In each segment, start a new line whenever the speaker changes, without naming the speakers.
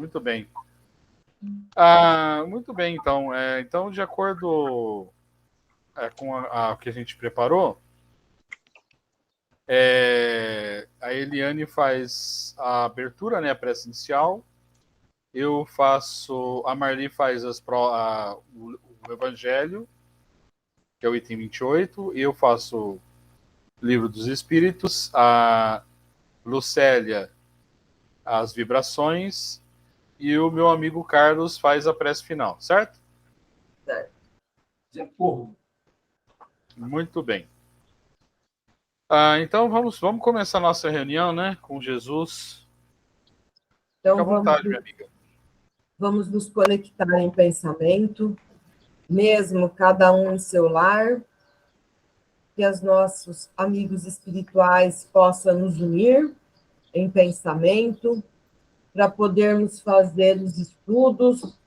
Muito bem. Muito bem, então. Então, de acordo com o que a gente preparou, a Eliane faz a abertura, né, a prece inicial. A Marli faz o Evangelho, que é o item 28. Eu faço o Livro dos Espíritos. A Lucélia, as vibrações. E o meu amigo Carlos faz a prece final, certo?
Certo.
Muito bem. Então vamos começar a nossa reunião, né, com Jesus.
Então,
Fica à vontade, minha amiga.
Vamos nos conectar em pensamento, mesmo cada um em seu lar, que os nossos amigos espirituais possam nos unir em pensamento, para podermos fazer os estudos,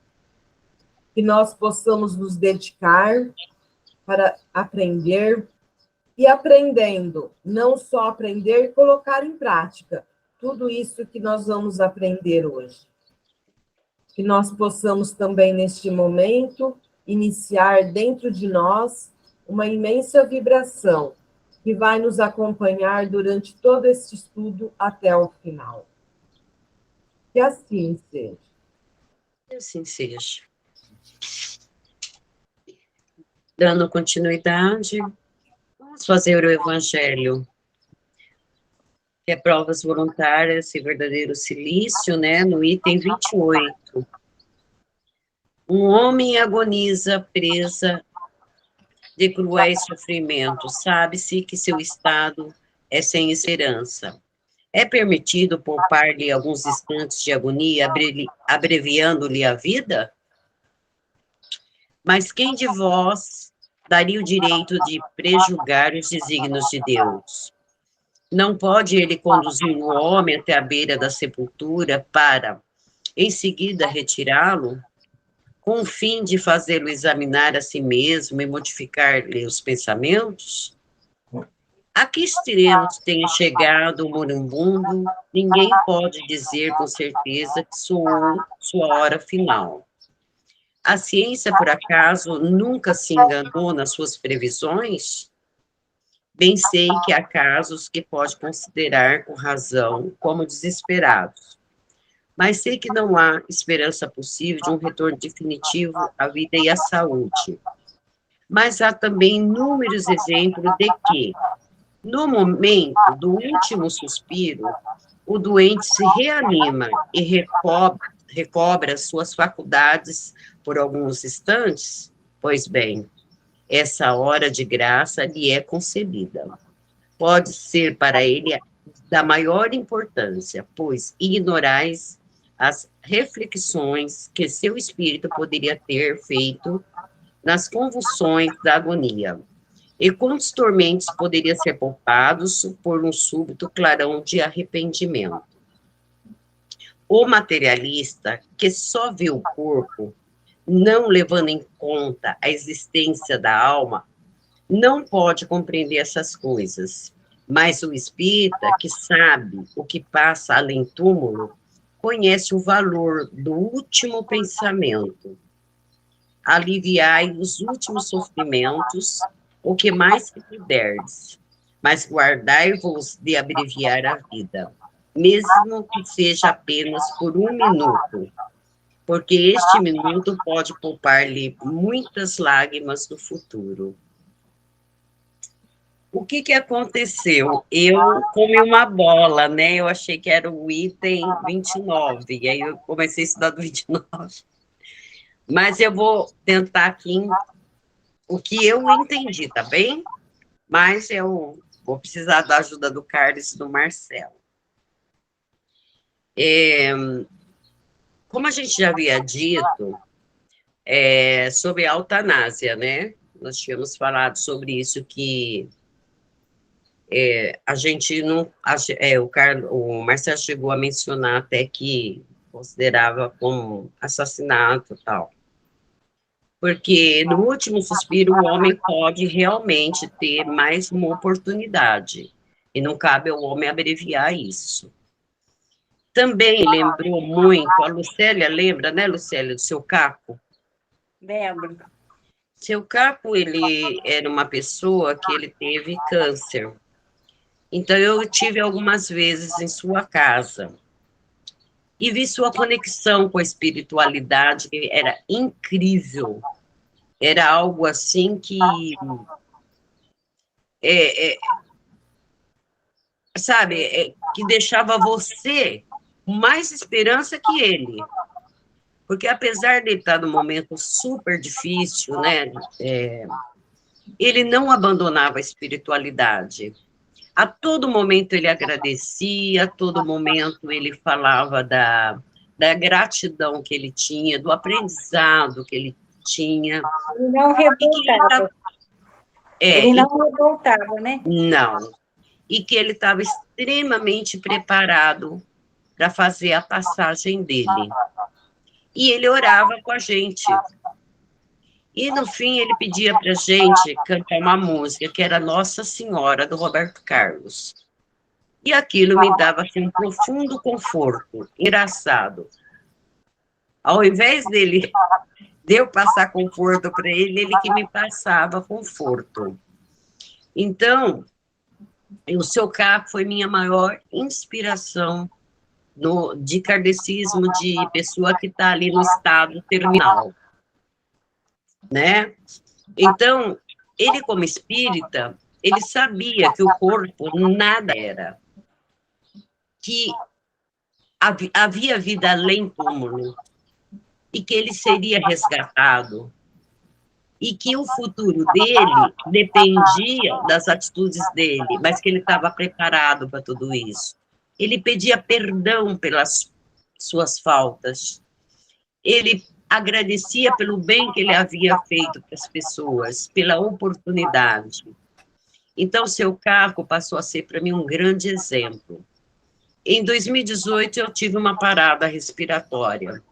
que nós possamos nos dedicar para aprender, e aprendendo, não só aprender e colocar em prática tudo isso que nós vamos aprender hoje. Que nós possamos também, neste momento, iniciar dentro de nós uma imensa vibração que vai nos acompanhar durante todo este estudo até o final. Que assim seja.
Que assim seja. Dando continuidade, vamos fazer o Evangelho, que é provas voluntárias e verdadeiro silício, né, no item 28. Um homem agoniza presa de cruéis sofrimentos, sabe-se que seu estado é sem esperança. É permitido poupar-lhe alguns instantes de agonia, abreviando-lhe a vida? Mas quem de vós daria o direito de prejulgar os desígnios de Deus? Não pode ele conduzir o homem até a beira da sepultura para, em seguida, retirá-lo, com o fim de fazê-lo examinar a si mesmo e modificar-lhe os pensamentos? A que extremos tenha chegado o moribundo, ninguém pode dizer com certeza que soou sua hora final. A ciência, por acaso, nunca se enganou nas suas previsões? Bem sei que há casos que pode considerar com razão como desesperados, mas sei que não há esperança possível de um retorno definitivo à vida e à saúde. Mas há também inúmeros exemplos de que, no momento do último suspiro, o doente se reanima e recobra suas faculdades por alguns instantes. Pois bem, essa hora de graça lhe é concedida. Pode ser para ele da maior importância, pois ignorais as reflexões que seu espírito poderia ter feito nas convulsões da agonia, e quantos tormentos poderiam ser poupados por um súbito clarão de arrependimento. O materialista, que só vê o corpo, não levando em conta a existência da alma, não pode compreender essas coisas, mas o espírita, que sabe o que passa além túmulo, conhece o valor do último pensamento. Aliviai os últimos sofrimentos, o que mais que puderdes, mas guardai-vos de abreviar a vida, mesmo que seja apenas por um minuto, porque este minuto pode poupar-lhe muitas lágrimas no futuro. O que aconteceu? Eu comi uma bola, né? Eu achei que era o item 29, e aí eu comecei a estudar do 29. Mas eu vou tentar aqui o que eu entendi, tá bem? Mas eu vou precisar da ajuda do Carlos e do Marcelo. Como a gente já havia dito, sobre a eutanásia, né? Nós tínhamos falado sobre isso, que a gente não... o Marcelo chegou a mencionar até que considerava como assassinato e tal. Porque no último suspiro o homem pode realmente ter mais uma oportunidade, e não cabe ao homem abreviar isso. Também lembrou muito, a Lucélia lembra, né, Lucélia, do seu Caco?
Lembro.
Seu Caco, ele era uma pessoa que ele teve câncer. Então, eu tive algumas vezes em sua casa e vi sua conexão com a espiritualidade, que era incrível. Era algo assim que, sabe, que deixava você com mais esperança que ele. Porque apesar de ele estar num momento super difícil, né, ele não abandonava a espiritualidade. A todo momento ele agradecia, a todo momento ele falava da gratidão que ele tinha, do aprendizado que ele tinha.
Ele não revoltava. Ele não revoltava, né?
Não. E que ele estava extremamente preparado para fazer a passagem dele. E ele orava com a gente. E, no fim, ele pedia para a gente cantar uma música, que era Nossa Senhora, do Roberto Carlos. E aquilo me dava assim, um profundo conforto. Engraçado. Ao invés de eu passar conforto para ele, ele que me passava conforto. Então, o seu Caco foi minha maior inspiração de kardecismo, de pessoa que está ali no estado terminal, né? Então, ele como espírita, ele sabia que o corpo nada era, que havia vida além túmulo, e que ele seria resgatado, e que o futuro dele dependia das atitudes dele, mas que ele estava preparado para tudo isso. Ele pedia perdão pelas suas faltas, ele agradecia pelo bem que ele havia feito para as pessoas, pela oportunidade. Então, seu Caco passou a ser para mim um grande exemplo. Em 2018, eu tive uma parada respiratória.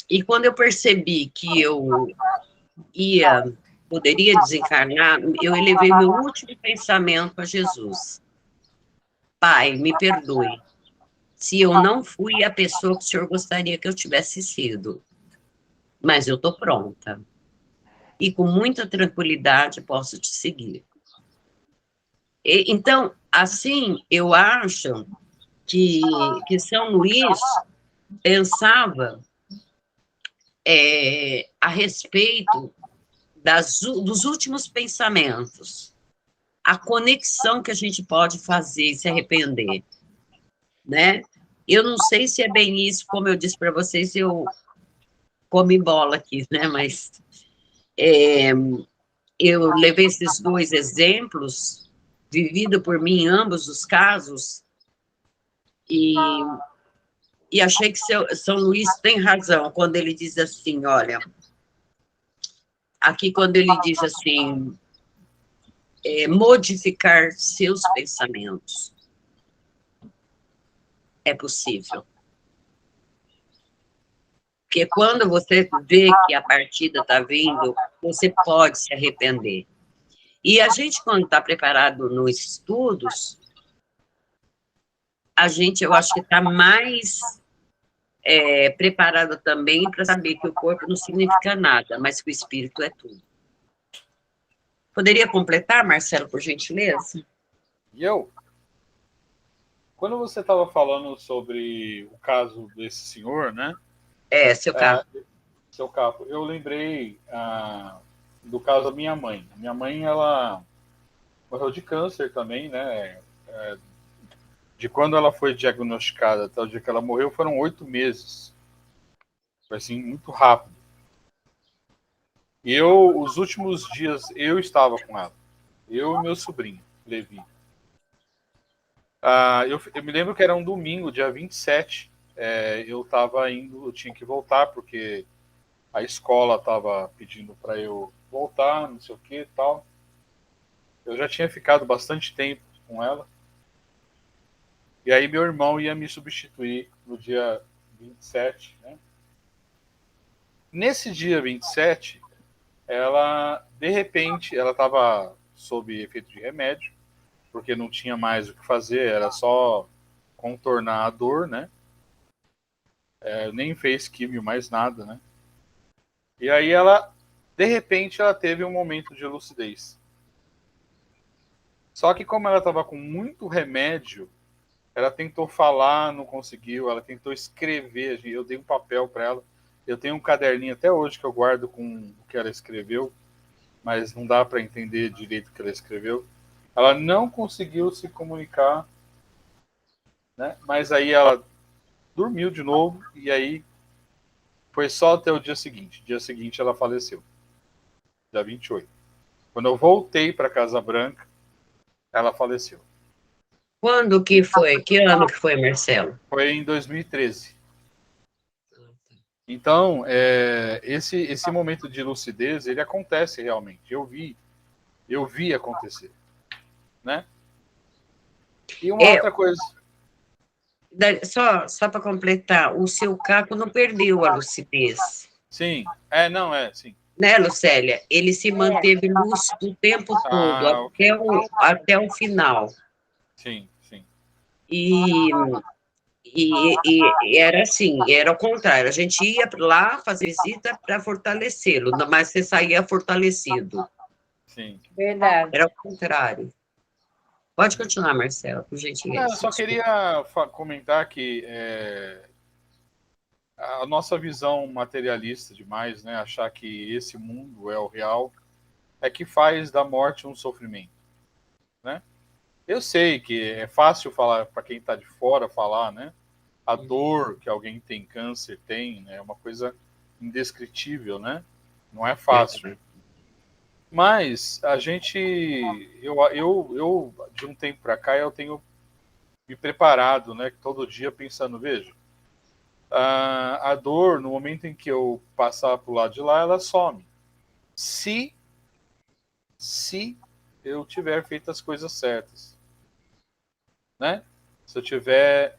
E quando eu percebi que eu poderia desencarnar, eu elevei meu último pensamento a Jesus. Pai, me perdoe, se eu não fui a pessoa que o senhor gostaria que eu tivesse sido, mas eu estou pronta. E com muita tranquilidade posso te seguir. Então, assim, eu acho que São Luís pensava a respeito dos últimos pensamentos, a conexão que a gente pode fazer e se arrepender, né? Eu não sei se é bem isso, como eu disse para vocês, eu comi bola aqui, né? Mas eu levei esses dois exemplos, vivido por mim em ambos os casos, e achei que São Luís tem razão quando ele diz assim, olha, aqui quando ele diz assim, modificar seus pensamentos. É possível. Porque quando você vê que a partida está vindo, você pode se arrepender. E a gente, quando está preparado nos estudos, a gente, eu acho que está mais preparado também para saber que o corpo não significa nada, mas que o espírito é tudo. Poderia completar, Marcelo, por gentileza?
E eu? Quando você estava falando sobre o caso desse senhor, né?
Seu Caco.
Seu Capo, eu lembrei do caso da minha mãe. Minha mãe, ela morreu de câncer também, né? De quando ela foi diagnosticada até o dia que ela morreu, foram 8 meses. Foi assim, muito rápido. E os últimos dias, eu estava com ela. Eu e meu sobrinho, Levi. Eu me lembro que era um domingo, dia 27. Eu estava indo, eu tinha que voltar, porque a escola estava pedindo para eu voltar, não sei o que e tal. Eu já tinha ficado bastante tempo com ela. E aí meu irmão ia me substituir no dia 27, né? Nesse dia 27, ela, de repente, ela estava sob efeito de remédio, porque não tinha mais o que fazer, era só contornar a dor, né? Nem fez químio, mais nada, né? E aí ela, de repente, ela teve um momento de lucidez. Só que como ela estava com muito remédio, ela tentou falar, não conseguiu, ela tentou escrever, eu dei um papel para ela, eu tenho um caderninho até hoje que eu guardo com o que ela escreveu, mas não dá para entender direito o que ela escreveu. Ela não conseguiu se comunicar, né? Mas aí ela dormiu de novo e aí foi só até o dia seguinte. Dia seguinte ela faleceu, dia 28. Quando eu voltei para Casa Branca, ela faleceu.
Quando que foi? Que ano que foi, Marcelo?
Foi em 2013. Então, esse momento de lucidez, ele acontece realmente. Eu vi acontecer, né? E uma outra coisa.
Só para completar, o seu Caco não perdeu a lucidez.
Sim, sim.
Né, Lucélia? Ele se manteve lúcido o tempo todo,
Ok.
até o final.
Sim, sim.
E era assim, era o contrário. A gente ia lá fazer visita para fortalecê-lo, mas você saía fortalecido.
Sim.
Verdade.
Era o contrário. Pode continuar, Marcelo, por gentileza.
Eu só queria comentar que a nossa visão materialista demais, né, achar que esse mundo é o real, é que faz da morte um sofrimento, né? Eu sei que é fácil falar para quem está de fora falar, né? A dor que alguém tem câncer tem, né, é uma coisa indescritível, né? Não é fácil. Mas a gente, eu de um tempo para cá eu tenho me preparado, né? Todo dia pensando, veja, a dor no momento em que eu passar para o lado de lá, ela some. Se eu tiver feito as coisas certas, né? Se eu tiver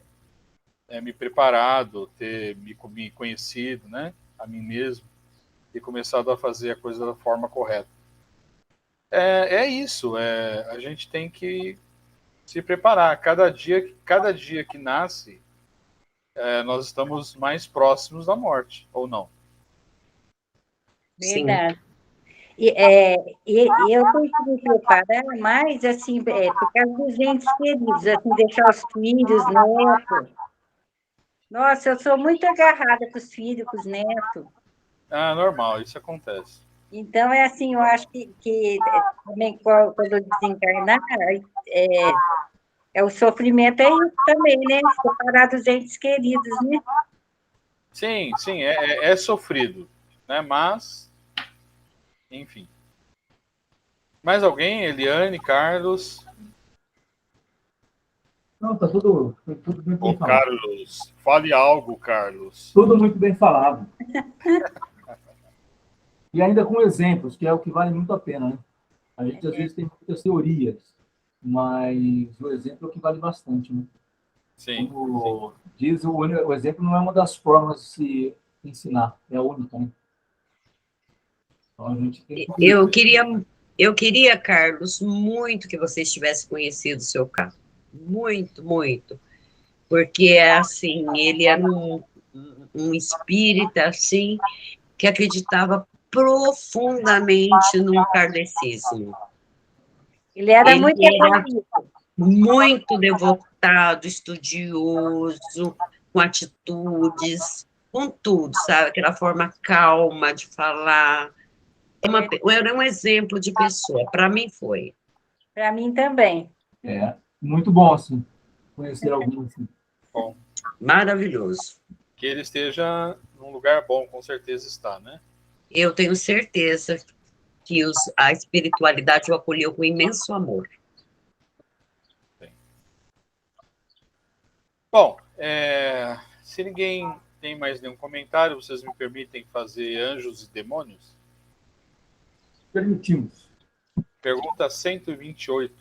me preparado, ter me conhecido, né? A mim mesmo e começado a fazer a coisa da forma correta. É isso. A gente tem que se preparar. Cada dia que nasce, nós estamos mais próximos da morte, ou não?
Sim.
Verdade. E eu tenho que me preparar mais, assim, por causa dos entes queridos, assim, deixar os filhos, netos. Nossa, eu sou muito agarrada com os filhos, com os netos.
Normal, isso acontece.
Então, é assim, eu acho que também quando eu desencarnar, o sofrimento é isso também, né? Separar dos entes queridos, né?
Sim, é sofrido, né? Mas, enfim. Mais alguém? Eliane, Carlos?
Não, foi tudo muito
Ô,
bem falado.
Carlos, fale algo, Carlos.
Tudo muito bem falado. E ainda com exemplos, que é o que vale muito a pena, né? A gente, às vezes, tem muitas teorias, mas o exemplo é o que vale bastante, né?
Sim.
Como diz, o exemplo não é uma das formas de se ensinar, é a única, né? Então, a gente tem que...
Eu queria, Carlos, muito que você tivesse conhecido o seu Caco. Muito, muito. Porque, assim, ele era um espírita, assim, que acreditava profundamente no kardecismo.
Ele era
Ele
muito
era
evoluído.
muito devotado, estudioso, com atitudes, com tudo, sabe? Aquela forma calma de falar. Era um exemplo de pessoa, para mim foi.
Para mim também.
É muito bom, assim, conhecer alguém assim.
Bom,
Maravilhoso.
que ele esteja num lugar bom, com certeza está, né?
Eu tenho certeza que a espiritualidade o acolheu com imenso amor.
Bom, se ninguém tem mais nenhum comentário, vocês me permitem fazer anjos e demônios?
Permitimos.
Pergunta 128.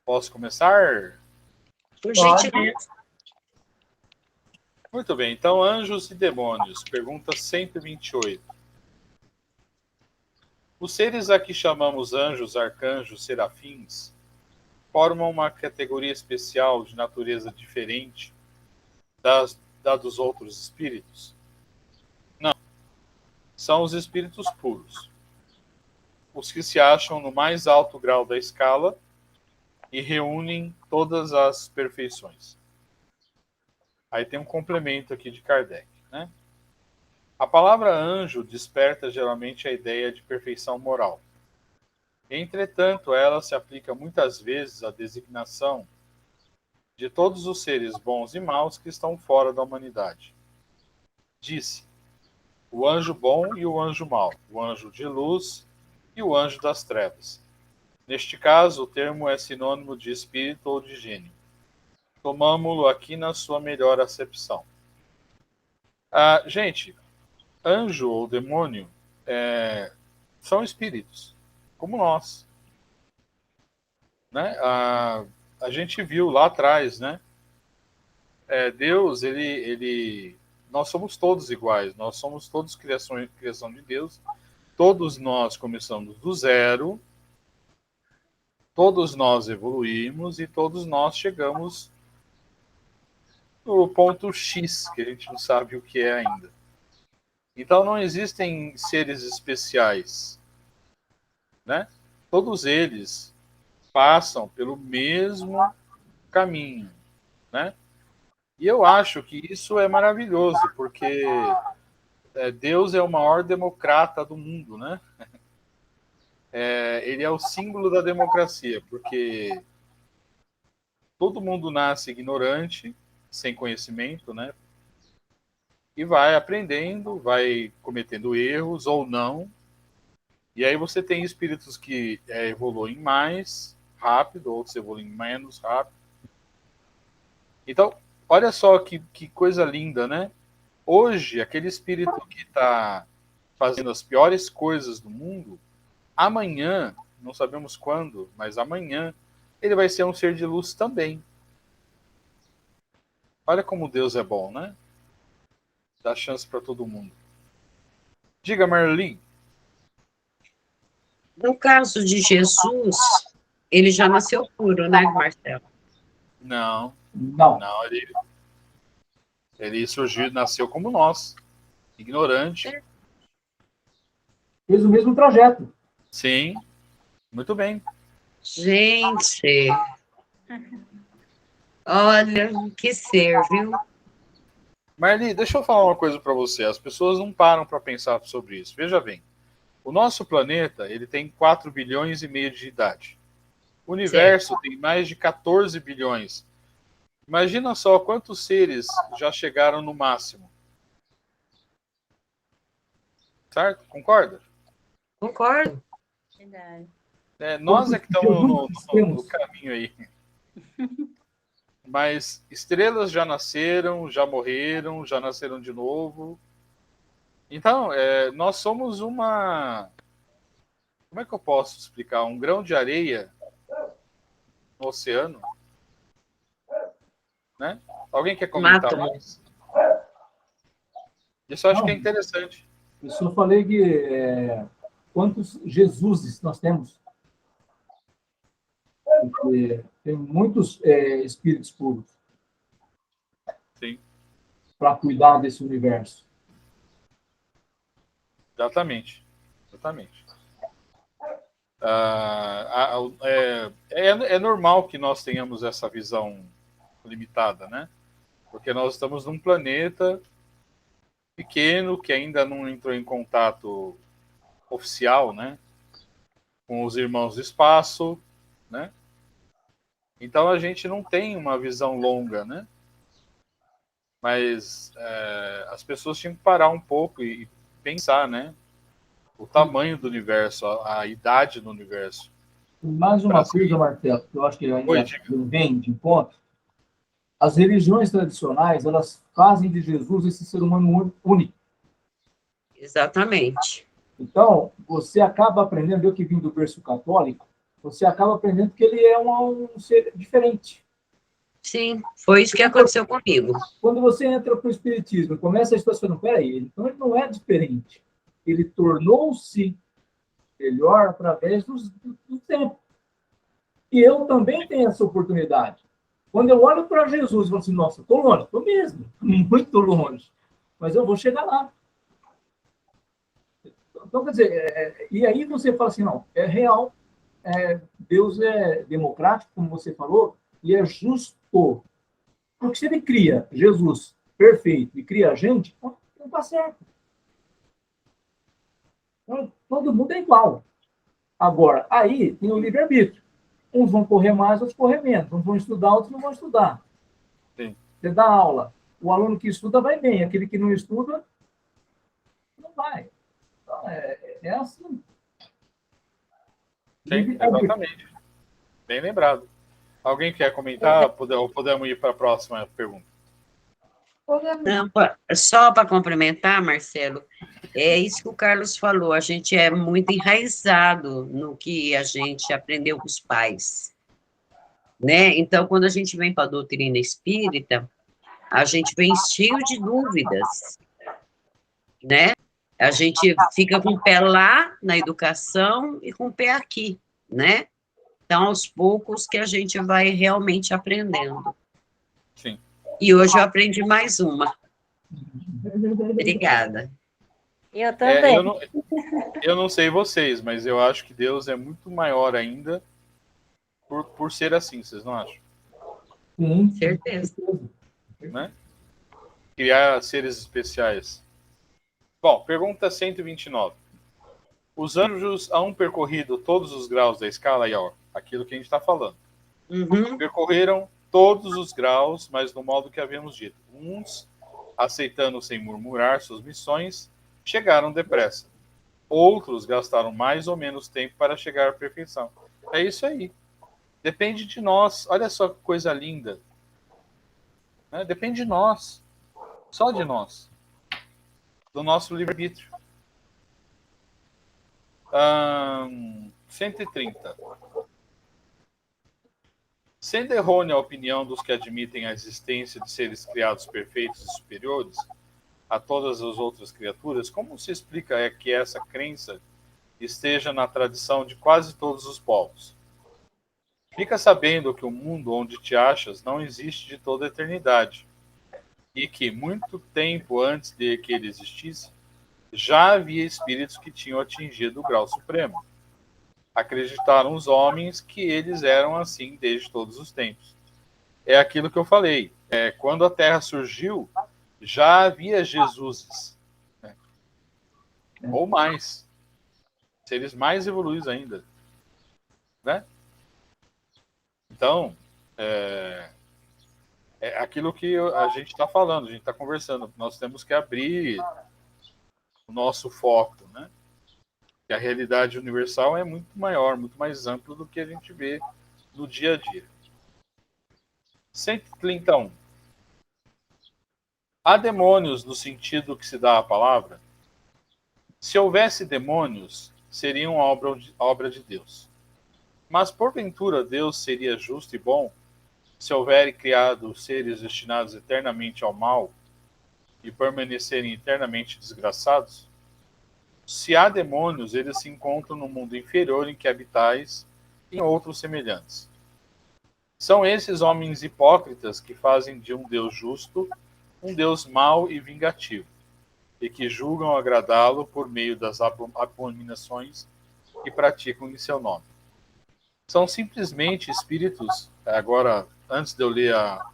Posso começar?
Por
Pode.
gentileza.
Muito bem, então anjos e demônios. Pergunta 128. Os seres a que chamamos anjos, arcanjos, serafins, formam uma categoria especial de natureza diferente da dos outros espíritos? Não. São os espíritos puros. Os que se acham no mais alto grau da escala e reúnem todas as perfeições. Aí tem um complemento aqui de Kardec, né? A palavra anjo desperta geralmente a ideia de perfeição moral. Entretanto, ela se aplica muitas vezes à designação de todos os seres bons e maus que estão fora da humanidade. Disse: o anjo bom e o anjo mau, o anjo de luz e o anjo das trevas. Neste caso, o termo é sinônimo de espírito ou de gênio. Tomamo-lo aqui na sua melhor acepção. Gente, anjo ou demônio são espíritos, como nós. Né? A gente viu lá atrás, né? Deus, nós somos todos iguais, nós somos todos criação de Deus, todos nós começamos do zero, todos nós evoluímos e todos nós chegamos no ponto X, que a gente não sabe o que é ainda. Então não existem seres especiais, né? Todos eles passam pelo mesmo caminho, né? E eu acho que isso é maravilhoso, porque Deus é o maior democrata do mundo, né? Ele é o símbolo da democracia, porque todo mundo nasce ignorante, sem conhecimento, né? E vai aprendendo, vai cometendo erros ou não. E aí você tem espíritos que evoluem mais rápido, outros evoluem menos rápido. Então, olha só que coisa linda, né? Hoje, aquele espírito que está fazendo as piores coisas do mundo, amanhã, não sabemos quando, mas amanhã, ele vai ser um ser de luz também. Olha como Deus é bom, né? Dá chance para todo mundo. Diga, Marli.
No caso de Jesus, ele já nasceu puro, né, Marcelo?
Não,
Não.
ele surgiu, nasceu como nós, ignorante.
Fez o mesmo trajeto.
Sim, muito bem.
Gente, olha que ser, viu?
Marli, deixa eu falar uma coisa para você. As pessoas não param para pensar sobre isso. Veja bem, o nosso planeta ele tem 4 bilhões e meio de idade. O universo tem mais de 14 bilhões. Imagina só quantos seres já chegaram no máximo. Certo? Concorda?
Concordo.
Verdade.
Nós é que estamos no caminho aí. Mas estrelas já nasceram, já morreram, já nasceram de novo. Então, nós somos uma... Como é que eu posso explicar? Um grão de areia no oceano? Né? Alguém quer comentar mais? Isso eu acho que é interessante.
Eu só falei que quantos Jesuses nós temos? Porque tem muitos espíritos puros.
Sim.
Para cuidar desse universo.
Exatamente. É normal que nós tenhamos essa visão limitada, né? Porque nós estamos num planeta pequeno que ainda não entrou em contato oficial, né? Com os irmãos do espaço, né? Então a gente não tem uma visão longa, né? Mas as pessoas tinham que parar um pouco e pensar, né? O tamanho do universo, a idade do universo.
Mais uma coisa, Marcelo, que eu acho que ainda vem de encontro. As religiões tradicionais, elas fazem de Jesus esse ser humano único.
Exatamente.
Então, você acaba aprendendo, eu que vim do berço católico, você acaba aprendendo que ele é um ser diferente.
Sim, foi isso que aconteceu comigo.
Quando você entra para o espiritismo, começa a situação, peraí, então ele não é diferente. Ele tornou-se melhor através do tempo. E eu também tenho essa oportunidade. Quando eu olho para Jesus e falo assim, nossa, estou longe, estou mesmo, muito longe. Mas eu vou chegar lá. Então, quer dizer, e aí você fala assim, não, é real, Deus é democrático, como você falou, e é justo. Porque se ele cria Jesus perfeito e cria a gente, não está certo. Então, todo mundo é igual. Agora, aí tem o livre-arbítrio. Uns vão correr mais, outros correr menos. Uns vão estudar, outros não vão estudar.
Sim.
Você dá aula. O aluno que estuda vai bem. Aquele que não estuda, não vai. Então, é assim.
Sim, exatamente. Bem lembrado. Alguém quer comentar? Ou podemos ir para a próxima pergunta?
Não, só para complementar, Marcelo, é isso que o Carlos falou, a gente é muito enraizado no que a gente aprendeu com os pais, né? Então, quando a gente vem para a doutrina espírita, a gente vem cheio de dúvidas, né? A gente fica com o pé lá na educação e com o pé aqui, né? Então, aos poucos que a gente vai realmente aprendendo.
Sim.
E hoje eu aprendi mais uma. Obrigada.
Eu também.
Eu não sei vocês, mas eu acho que Deus é muito maior ainda por ser assim, vocês não acham?
Sim,
certeza.
Né? Criar seres especiais. Bom, pergunta 129. Os anjos hão percorrido todos os graus da escala, Ior? Aquilo que a gente está falando.
Uhum.
Percorreram todos os graus, mas do modo que havíamos dito. Uns, aceitando sem murmurar suas missões, chegaram depressa. Outros gastaram mais ou menos tempo para chegar à perfeição. É isso aí. Depende de nós. Olha só que coisa linda. Né? Depende de nós. Só de nós. Do nosso livre-arbítrio. 130. Sendo errônea a opinião dos que admitem a existência de seres criados perfeitos e superiores a todas as outras criaturas, como se explica que essa crença esteja na tradição de quase todos os povos? Fica sabendo que o mundo onde te achas não existe de toda a eternidade, e que, muito tempo antes de que ele existisse, já havia espíritos que tinham atingido o grau supremo. Acreditaram os homens que eles eram assim desde todos os tempos. É aquilo que eu falei. Quando a Terra surgiu, já havia Jesuses. Né? Ou mais. Seres mais evoluídos ainda. Né? Então, é aquilo que a gente está falando, a gente está conversando. Nós temos que abrir o nosso foco, né? Que a realidade universal é muito maior, muito mais ampla do que a gente vê no dia a dia. 131. Há demônios no sentido que se dá à palavra? Se houvesse demônios, seriam obra de Deus. Mas, porventura, Deus seria justo e bom se houver criado seres destinados eternamente ao mal e permanecerem eternamente desgraçados? Se há demônios, eles se encontram no mundo inferior em que habitais e em outros semelhantes. São esses homens hipócritas que fazem de um Deus justo um Deus mau e vingativo, e que julgam agradá-lo por meio das abominações que praticam em seu nome. São simplesmente espíritos, agora, antes de eu ler a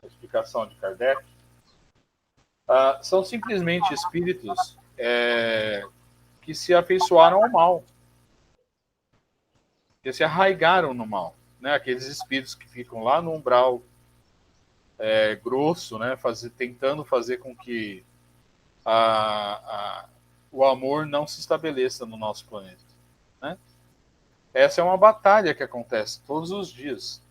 explicação de Kardec, são simplesmente espíritos que se afeiçoaram ao mal, que se arraigaram no mal. Né? Aqueles espíritos que ficam lá no umbral grosso, né? Tentando fazer com que o amor não se estabeleça no nosso planeta. Né? Essa é uma batalha que acontece todos os dias,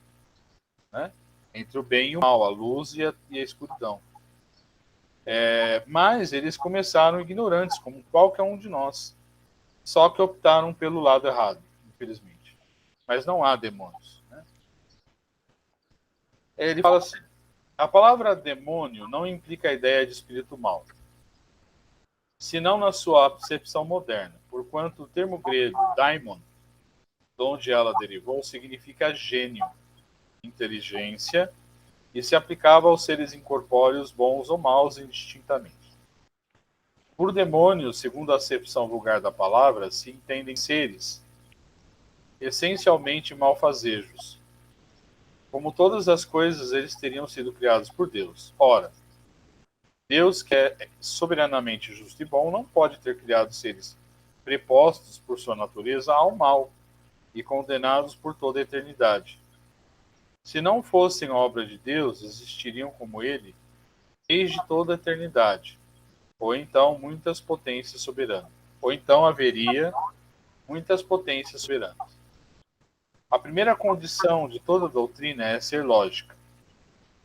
né? Entre o bem e o mal, a luz e a escuridão. Mas eles começaram ignorantes, como qualquer um de nós. Só que optaram pelo lado errado, infelizmente. Mas não há demônios. Né? Ele fala assim, a palavra demônio não implica a ideia de espírito mau, senão na sua acepção moderna, porquanto o termo grego daimon de onde ela derivou, significa gênio, inteligência, e se aplicava aos seres incorpóreos bons ou maus indistintamente. Por demônios, segundo a acepção vulgar da palavra, se entendem seres essencialmente malfazejos. Como todas as coisas, eles teriam sido criados por Deus. Ora, Deus, que é soberanamente justo e bom, não pode ter criado seres prepostos por sua natureza ao mal e condenados por toda a eternidade. Se não fossem obra de Deus, existiriam como ele desde toda a eternidade, ou então muitas potências soberanas. Ou então haveria muitas potências soberanas. A primeira condição de toda doutrina é ser lógica.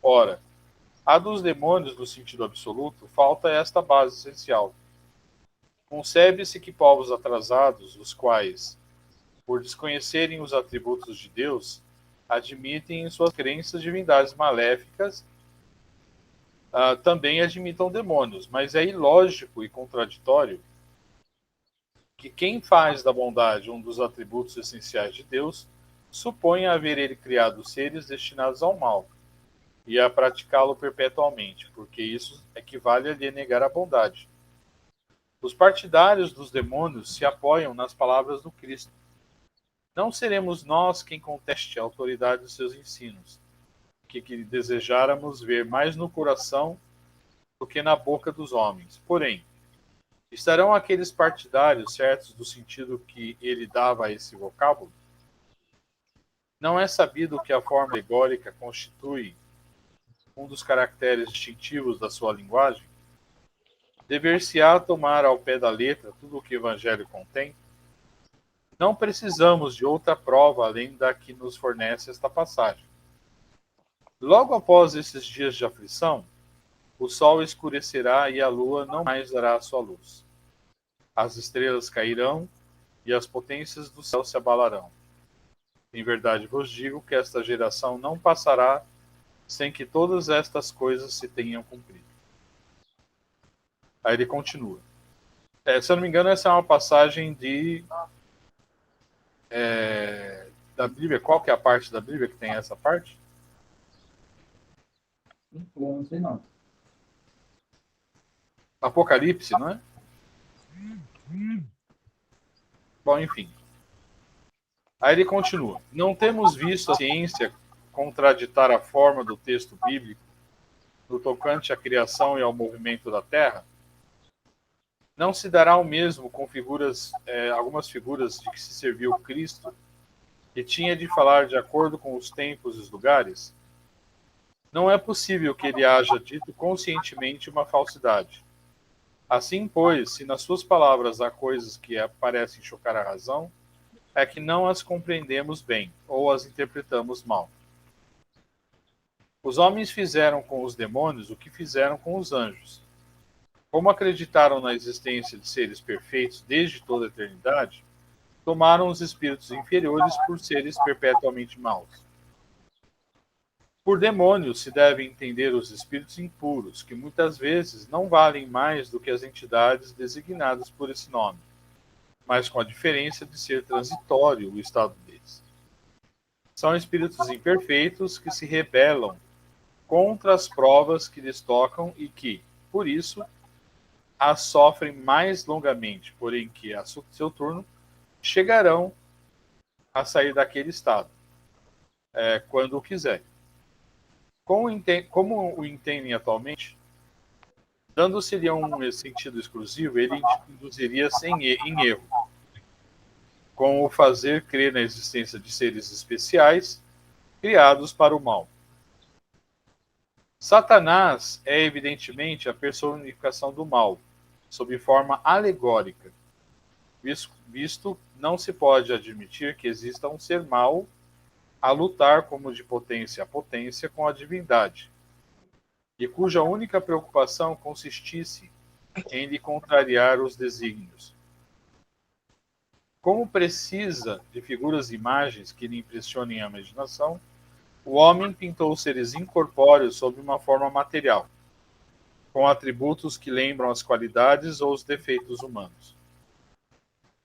Ora, a dos demônios no sentido absoluto, falta esta base essencial. Concebe-se que povos atrasados, os quais, por desconhecerem os atributos de Deus, admitem em suas crenças divindades maléficas, também admitam demônios, mas é ilógico e contraditório que quem faz da bondade um dos atributos essenciais de Deus supõe haver ele criado seres destinados ao mal e a praticá-lo perpetuamente, porque isso equivale a lhe negar a bondade. Os partidários dos demônios se apoiam nas palavras do Cristo. Não seremos nós quem conteste a autoridade dos seus ensinos, que desejáramos ver mais no coração do que na boca dos homens. Porém, estarão aqueles partidários certos do sentido que ele dava a esse vocábulo? Não é sabido que a forma alegórica constitui um dos caracteres distintivos da sua linguagem? Dever-se-á tomar ao pé da letra tudo o que o Evangelho contém? Não precisamos de outra prova além da que nos fornece esta passagem. Logo após esses dias de aflição, o sol escurecerá e a lua não mais dará a sua luz. As estrelas cairão e as potências do céu se abalarão. Em verdade vos digo que esta geração não passará sem que todas estas coisas se tenham cumprido. Aí ele continua. Se eu não me engano, essa é uma passagem da Bíblia. Qual que é a parte da Bíblia que tem essa parte?
Não sei não.
Apocalipse, não é? Bom, enfim. Aí ele continua. Não temos visto a ciência contraditar a forma do texto bíblico no tocante à criação e ao movimento da Terra? Não se dará o mesmo com algumas figuras de que se serviu Cristo, que tinha de falar de acordo com os tempos e os lugares? Não é possível que ele haja dito conscientemente uma falsidade. Assim, pois, se nas suas palavras há coisas que parecem chocar a razão, é que não as compreendemos bem, ou as interpretamos mal. Os homens fizeram com os demônios o que fizeram com os anjos. Como acreditaram na existência de seres perfeitos desde toda a eternidade, tomaram os espíritos inferiores por seres perpetuamente maus. Por demônios se devem entender os espíritos impuros, que muitas vezes não valem mais do que as entidades designadas por esse nome, mas com a diferença de ser transitório o estado deles. São espíritos imperfeitos que se rebelam contra as provas que lhes tocam e que, por isso, as sofrem mais longamente, porém que, a seu turno, chegarão a sair daquele estado, quando o quiserem. Como o entendem atualmente, dando-se-lhe um sentido exclusivo, ele induziria-se em erro, com o fazer crer na existência de seres especiais criados para o mal. Satanás é evidentemente a personificação do mal, sob forma alegórica, visto não se pode admitir que exista um ser mau a lutar como de potência a potência com a divindade, e cuja única preocupação consistisse em lhe contrariar os desígnios. Como precisa de figuras e imagens que lhe impressionem a imaginação, o homem pintou seres incorpóreos sob uma forma material, com atributos que lembram as qualidades ou os defeitos humanos.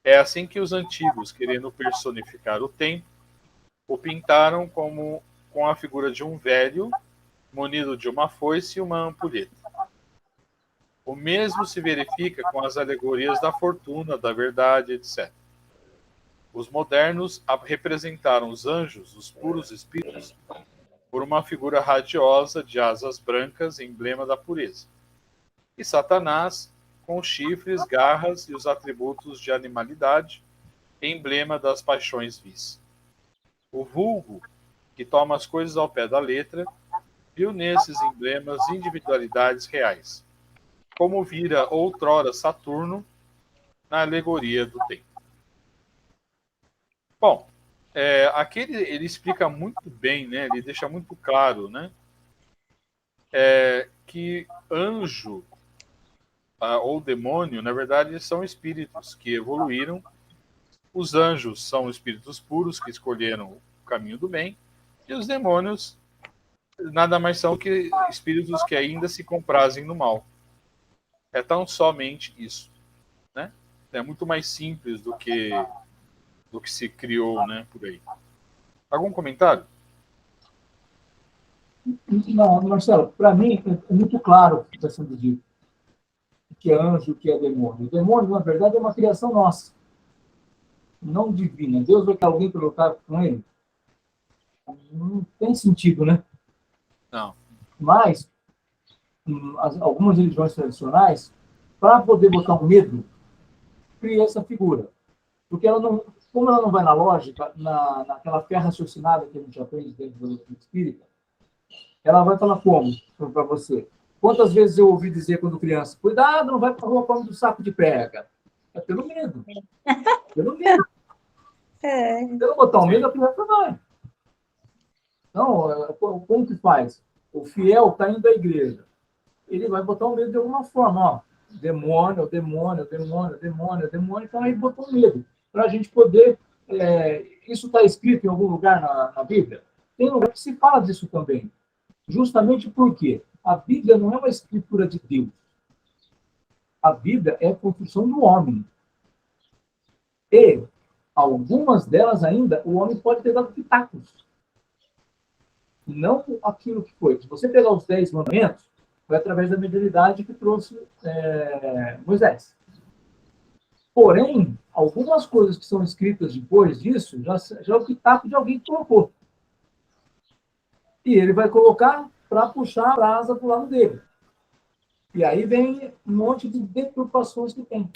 É assim que os antigos, querendo personificar o tempo, o pintaram como com a figura de um velho, munido de uma foice e uma ampulheta. O mesmo se verifica com as alegorias da fortuna, da verdade, etc. Os modernos representaram os anjos, os puros espíritos, por uma figura radiosa de asas brancas, emblema da pureza. E Satanás, com chifres, garras e os atributos de animalidade, emblema das paixões vis. O vulgo, que toma as coisas ao pé da letra, viu nesses emblemas individualidades reais, como vira outrora Saturno na alegoria do tempo. Bom, aqui ele explica muito bem, né? Ele deixa muito claro, né? Que anjo ou demônio, na verdade, são espíritos que evoluíram. Os anjos são espíritos puros que escolheram o caminho do bem, e os demônios nada mais são que espíritos que ainda se comprazem no mal. É tão somente isso, né? É muito mais simples do que se criou, né, por aí. Algum comentário?
Não, Marcelo, para mim é muito claro o que está sendo dito. O que é anjo, o que é demônio. O demônio, na verdade, é uma criação nossa, não divina. Deus vai ter alguém para lutar com ele? Não tem sentido, né?
Não.
Mas, algumas religiões tradicionais, para poder botar um medo, cria essa figura. Porque ela não, como ela não vai na lógica, naquela fé raciocinada que a gente aprende dentro do espírita, ela vai falar como para você? Quantas vezes eu ouvi dizer quando criança, cuidado, não vai para a rua como do saco de pega. É pelo medo. Pelo medo. Se eu não botar um medo, a criança vai. Então, como que faz? O fiel está indo à igreja. Ele vai botar um medo de alguma forma. Ó, demônio, demônio, demônio, demônio, demônio. Então, aí botou um medo. Para a gente poder... isso está escrito em algum lugar na Bíblia? Tem lugar que se fala disso também. Justamente porque a Bíblia não é uma escritura de Deus. A Bíblia é a construção do homem. E algumas delas ainda, o homem pode ter dado pitacos. Não aquilo que foi. Se você pegar os 10 mandamentos, foi através da mediunidade que trouxe Moisés. Porém, algumas coisas que são escritas depois disso, já é o pitaco de alguém que colocou. E ele vai colocar para puxar a brasa para o lado dele. E aí vem um monte de deturpações que tem.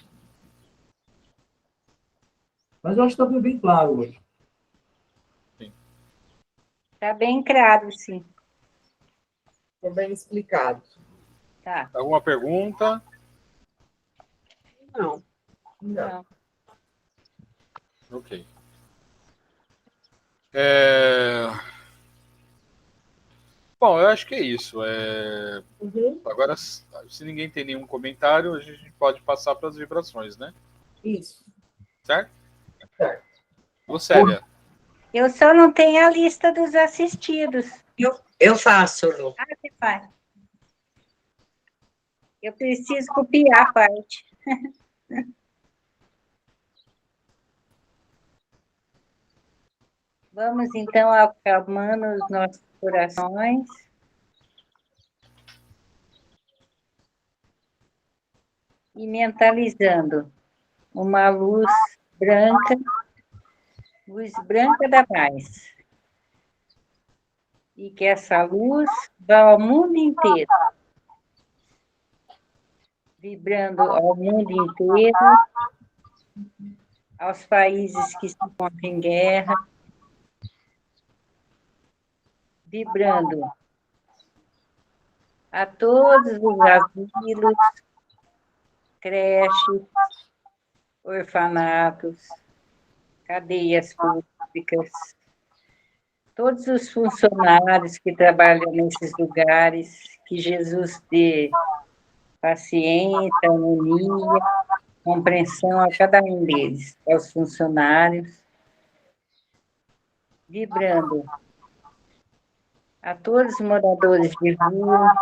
Mas eu acho que está bem claro hoje.
Está bem claro, sim.
Ficou bem explicado.
Tá.
Alguma pergunta?
Não.
Não.
Ok. Bom, eu acho que é isso. Agora, se ninguém tem nenhum comentário, a gente pode passar para as vibrações, né?
Isso.
Certo?
Certo.
Lucélia.
Eu só não tenho a lista dos assistidos.
Eu faço, Lu.
Ah, você faz. Eu preciso copiar a parte. Vamos, então, acalmando os nossos corações. E mentalizando uma luz branca da paz. E que essa luz vá ao mundo inteiro. Vibrando ao mundo inteiro, aos países que se encontram em guerra, vibrando a todos os asilos, creches, orfanatos, cadeias públicas, todos os funcionários que trabalham nesses lugares, que Jesus dê paciência, harmonia, compreensão a cada um deles, aos funcionários, vibrando a todos os moradores de rua,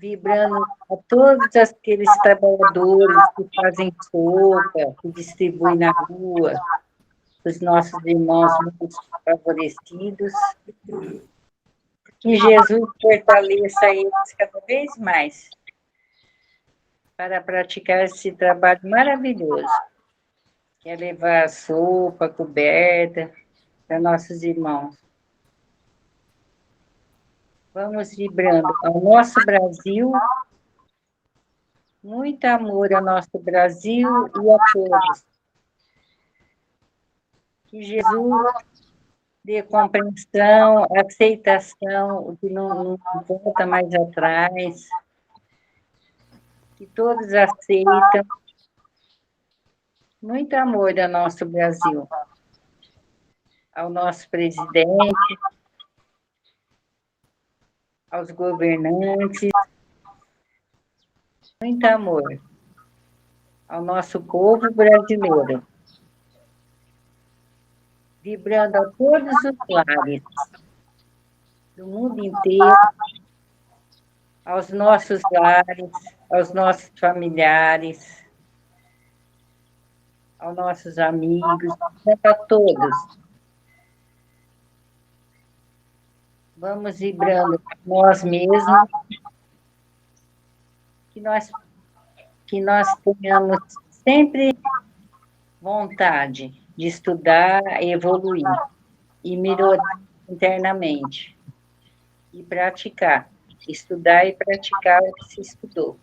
vibrando a todos aqueles trabalhadores que fazem sopa, que distribuem na rua, os nossos irmãos muito favorecidos. Que Jesus fortaleça eles cada vez mais para praticar esse trabalho maravilhoso, que é levar sopa, coberta para nossos irmãos. Vamos vibrando ao nosso Brasil, muito amor ao nosso Brasil e a todos. Que Jesus dê compreensão, aceitação, o que não volta mais atrás, que todos aceitam. Muito amor ao nosso Brasil, ao nosso presidente, aos governantes, muito amor ao nosso povo brasileiro, vibrando a todos os lares do mundo inteiro, aos nossos lares, aos nossos familiares, aos nossos amigos, a todos. Vamos vibrando nós mesmos, que nós tenhamos sempre vontade de estudar, evoluir e melhorar internamente e praticar, estudar e praticar o que se estudou.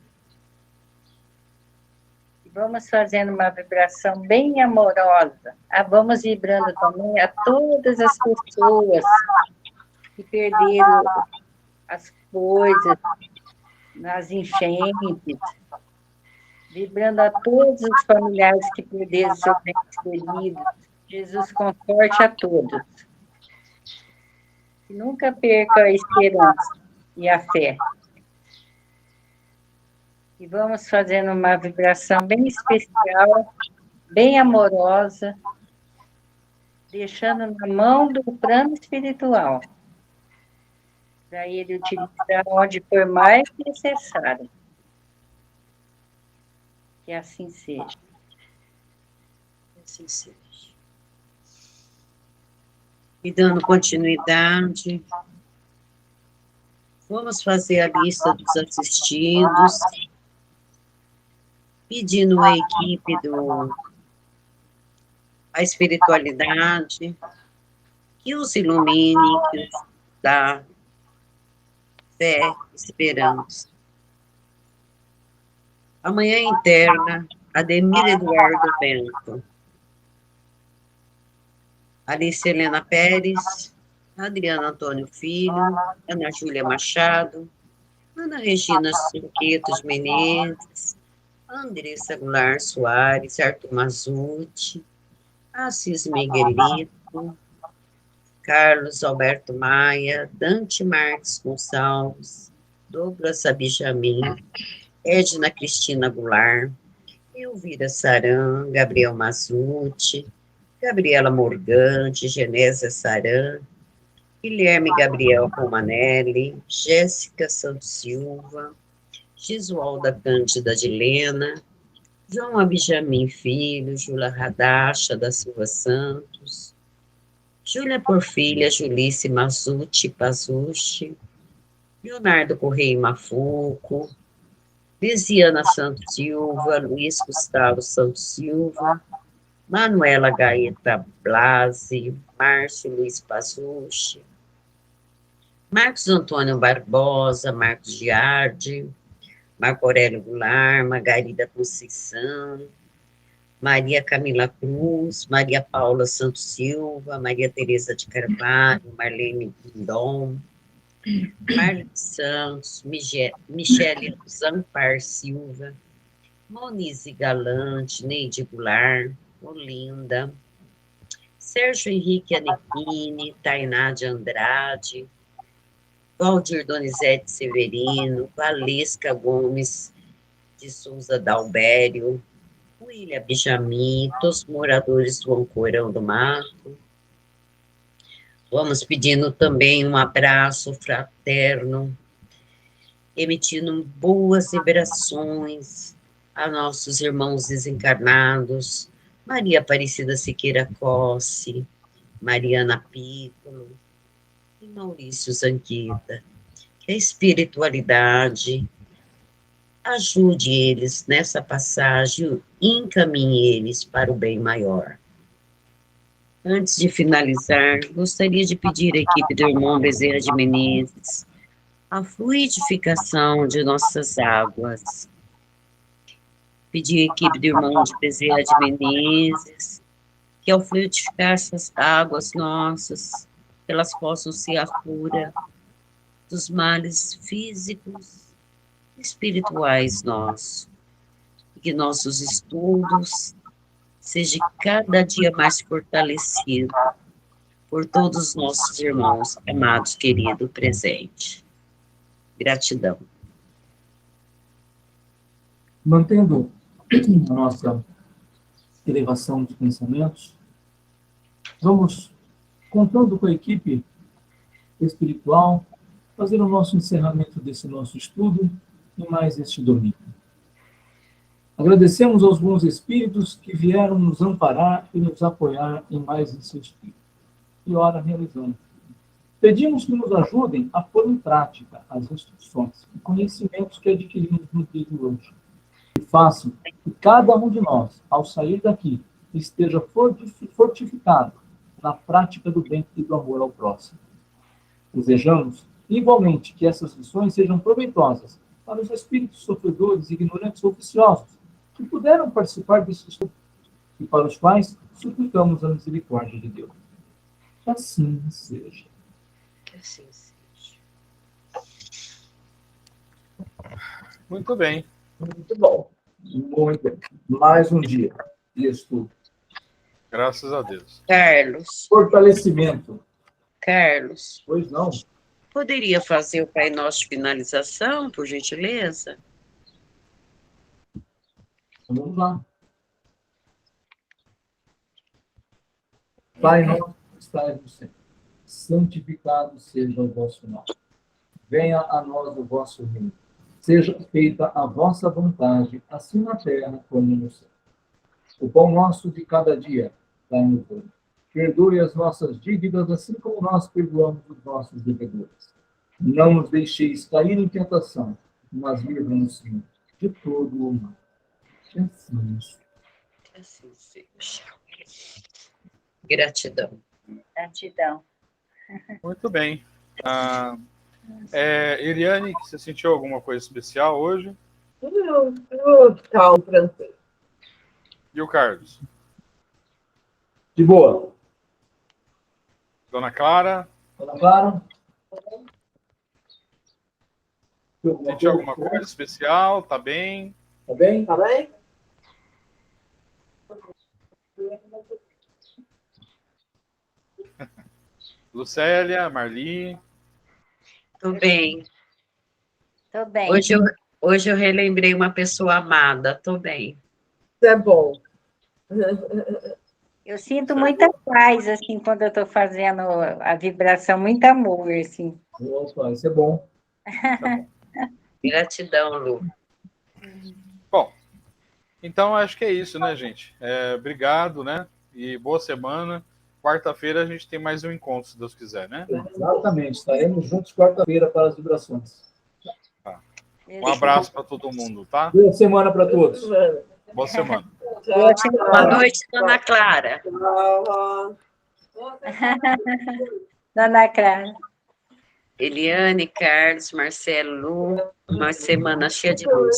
E vamos fazendo uma vibração bem amorosa. Vamos vibrando também a todas as pessoas que perderam as coisas nas enchentes, vibrando a todos os familiares que perderam seus entes queridos. Jesus conforte a todos. E nunca perca a esperança e a fé. E vamos fazendo uma vibração bem especial, bem amorosa, deixando na mão do plano espiritual, para ele utilizar onde for mais necessário. Que assim seja.
Que assim seja. E dando continuidade, vamos fazer a lista dos assistidos, pedindo à equipe a espiritualidade, que os ilumine, que os dá fé, esperança. Amanhã interna, Ademir Eduardo Bento, Alice Helena Pérez, Adriana Antônio Filho, Ana Júlia Machado, Ana Regina Surqueto de Menezes, Andressa Goulart Soares, Arthur Mazzucci, Assis Miguelito, Carlos Alberto Maia, Dante Marques Gonçalves, Douglas Abijamim, Edna Cristina Goulart, Elvira Saran, Gabriel Mazzucci, Gabriela Morgante, Genésia Saran, Guilherme Gabriel Romanelli, Jéssica Santos Silva, Gisualda Cândida de Lena, João Abijamim Filho, Júlia Radacha da Silva Santos, Júlia Porfília, Julice Mazzucci Pazucci, Leonardo Correia Mafuco, Lisiana Santos Silva, Luiz Gustavo Santos Silva, Manuela Gaeta Blasi, Márcio Luiz Pazucci, Marcos Antônio Barbosa, Marcos Giardi, Marco Aurélio Goulart, Margarida Conceição, Maria Camila Cruz, Maria Paula Santos Silva, Maria Tereza de Carvalho, Marlene Bindon, Marlene Santos, Michele Zampar Silva, Monize Galante, Neide Goulart, Olinda, Sérgio Henrique Anequini, Tainá de Andrade, Valdir Donizete Severino, Valesca Gomes de Souza Dalbério, William Benjamin, todos os moradores do Ancorão do Mato. Vamos pedindo também um abraço fraterno emitindo boas vibrações a nossos irmãos desencarnados, Maria Aparecida Siqueira Cosse, Mariana Piccolo e Maurício Zanquita. Que a espiritualidade ajude eles nessa passagem e encaminhe eles para o bem maior. Antes de finalizar, gostaria de pedir à equipe do irmão Bezerra de Menezes a fluidificação de nossas águas. Pedir à equipe do irmão de Bezerra de Menezes que, ao fluidificar essas águas nossas, elas possam ser a cura dos males físicos e espirituais nossos. E que nossos estudos sejam cada dia mais fortalecidos por todos os nossos irmãos amados, queridos, presentes. Gratidão.
Mantendo a nossa elevação de pensamentos, vamos, contando com a equipe espiritual, fazer o nosso encerramento desse nosso estudo e mais este domingo. Agradecemos aos bons espíritos que vieram nos amparar e nos apoiar em mais esse estudo. E ora realizamos. Pedimos que nos ajudem a pôr em prática as instruções e conhecimentos que adquirimos no dia de hoje. E façam que cada um de nós, ao sair daqui, esteja fortificado na prática do bem e do amor ao próximo. Desejamos, igualmente, que essas lições sejam proveitosas para os espíritos sofredores, ignorantes ou viciosos, que puderam participar desse estudo e para os quais suplicamos a misericórdia de Deus. Que assim seja.
Que assim seja.
Muito bem.
Muito bom. Muito bem. Mais um dia de estudo.
Graças a Deus.
Carlos,
Fortalecimento.
Pois
não?
Poderia fazer o Pai Nosso de finalização, por gentileza?
Vamos lá. Pai nosso que estás no céu, santificado seja o vosso nome. Venha a nós o vosso reino. Seja feita a vossa vontade, assim na terra como no céu. O pão nosso de cada dia, dai-nos hoje. Perdoe as nossas dívidas, assim como nós perdoamos os nossos devedores. Não nos deixeis cair em tentação, mas livra-nos, Senhor, de todo o mal. Que assim seja.
Que assim seja. Gratidão.
Gratidão.
Muito bem. Eliane, você sentiu alguma coisa especial hoje?
Calmo, tranquilo.
E o Carlos?
De boa.
Dona Clara?
Dona Clara?
Sentiu alguma coisa especial? Tá bem?
Tá bem?
Tá bem?
Lucélia, Marli?
Tô bem.
Tô bem.
Hoje eu relembrei uma pessoa amada. Tô bem.
Isso é bom.
Eu sinto muita paz, assim, quando eu estou fazendo a vibração, muito amor, assim.
Opa, isso é bom.
Gratidão, Lu.
Bom, então acho que é isso, né, gente? Obrigado, né? E boa semana. Quarta-feira a gente tem mais um encontro, se Deus quiser, né?
Exatamente. Estaremos juntos quarta-feira para as vibrações.
Tá. Um abraço para todo mundo, tá?
Boa semana para todos.
Boa semana.
Boa noite, Dona Clara.
Dona Clara.
Eliane, Carlos, Marcelo, Lu, uma semana cheia de luz.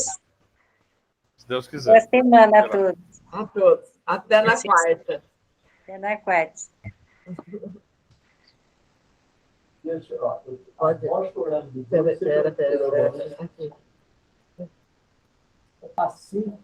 Se Deus
Boa
quiser.
semana a todos.
A todos. Até na quarta.
Até na quarta.
Pera. Aqui.
Assim.